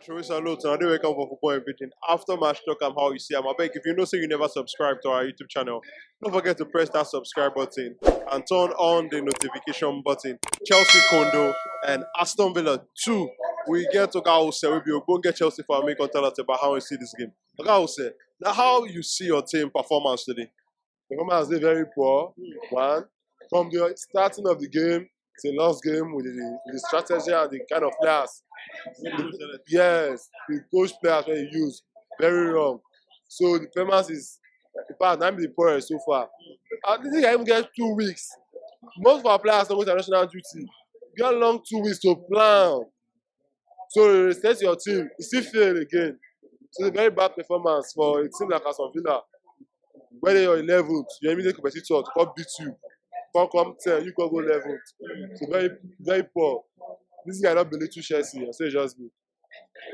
True salute and I do welcome for football everything. After match talk, I'm how you see. I'm beg if you know so you never subscribe to our YouTube channel, don't forget to press that subscribe button and turn on the notification button. Chelsea Kondo and Aston Villa 2. We get to go say we will go get Chelsea for a make tell us about how you see this game. Okay, say now how you see your team performance today. Performance is very poor. One, from the starting of the game, it's a lost game with the strategy and the kind of players. Yes, the coach players when you use very wrong. So the performance is, in fact, I'm the poorest so far. I think I even get 2 weeks. Most of our players don't go to national duty. You get long 2 weeks to plan. So you reset your team, you still fail again. So it's a very bad performance for a team like Aston Villa. Whether you're 11th, your immediate competitor to come beat you. Come 10, you can go 11th. So very, very poor. This guy not believe to Chelsea, so it's just me.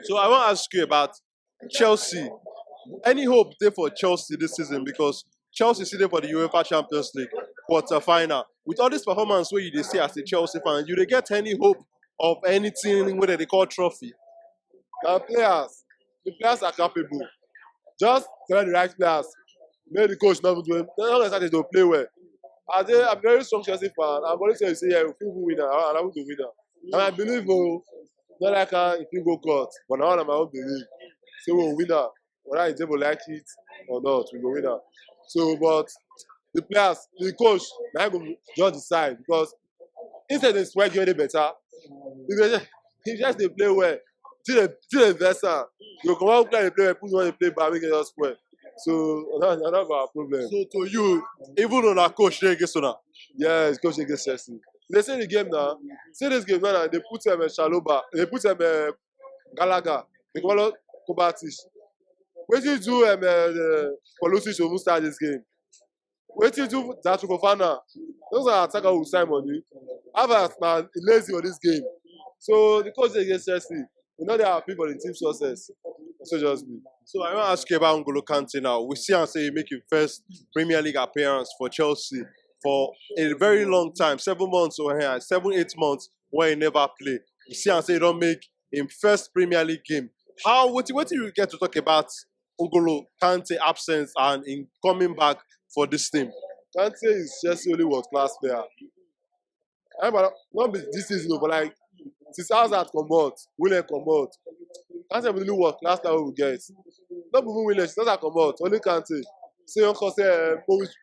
So I want to ask you about Chelsea. Any hope there for Chelsea this season? Because Chelsea is there for the UEFA Champions League quarter final. With all this performance where you see as a Chelsea fan, you they get any hope of anything whether they call trophy? Now the players are capable. Just select the right players. Make the coach not do them. They're not excited to play well. I'm a very strong Chelsea fan. I'm always saying, yeah, we will win. I will the winner. And I believe, not like if you go court, but now I'm my own belief. So we'll win. Whether it's able like it or not, we will win. So, but the players, the coach, now going just decide because instead of sweat getting better, he just they play well. Till the vessel, you come out play well, put on the play back, make it just well. So that's our problem. So to you, even on our coach they against una. Yes, coach against Chelsea. They say the game now. See this game now. They put him Shaloba. They put him Gallagher. They call it Kovacic. What you do Pulisic to start this game? What you do that to Fofana? Those are attackers who sign money. Havertz now lazy on this game. So the coach against Chelsea. You know they are people in team success. So just me. So I want to ask you about Kante now. We see and say he make his first Premier League appearance for Chelsea for a very long time, 7 months or here, 7-8 months where he never play. You see and say he don't make him first Premier League game. What do you get to talk about Kante absence and in coming back for this team? Kante is Chelsea only world class player. Not be this season, but like since Havertz come out, Willian come out. Kante really world class player we get. Not even Willian, she doesn't come out. Only Kante. So Uncle say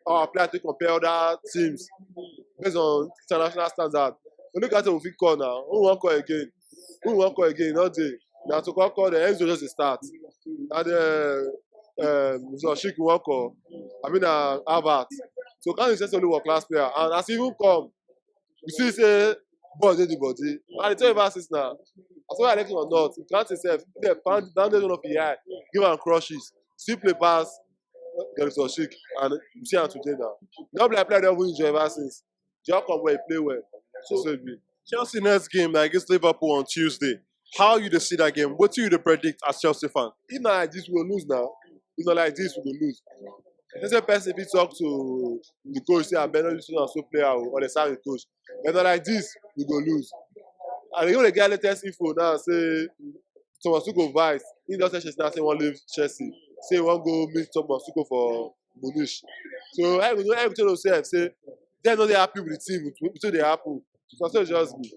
our player to compare other teams based on international standard. Only Kante will fit call now. Who won't call again? Who won't call again? Not day. Now to call the Enzo just to start. And Mr. Shik won't call. I mean Havertz. So Kante is just only world class player. And as he even come, you see say body the body. And the 12 assists now. As well I like it or not, Kante himself, they pound down the one of the eye, give him crushes, still play pass. Get it Shik and you see him today now. Not like player don't enjoy ever since. Just come where he play well. So Chelsea next game against Liverpool on Tuesday. How you see that game? What do you predict as Chelsea fan? If not like this, we will lose now. If not like this, we will lose. There's a person if you talk to the coach, say I'm better than so player or the side coach. But not like this, we will lose. And you know the guy latest info now say Thomas Tuchel vice. He doesn't say now say one leave Chelsea. Say one go meet Thomas Tuchel for Munich. So I will tell yourself say they're not happy with the team, so they happy. So just me.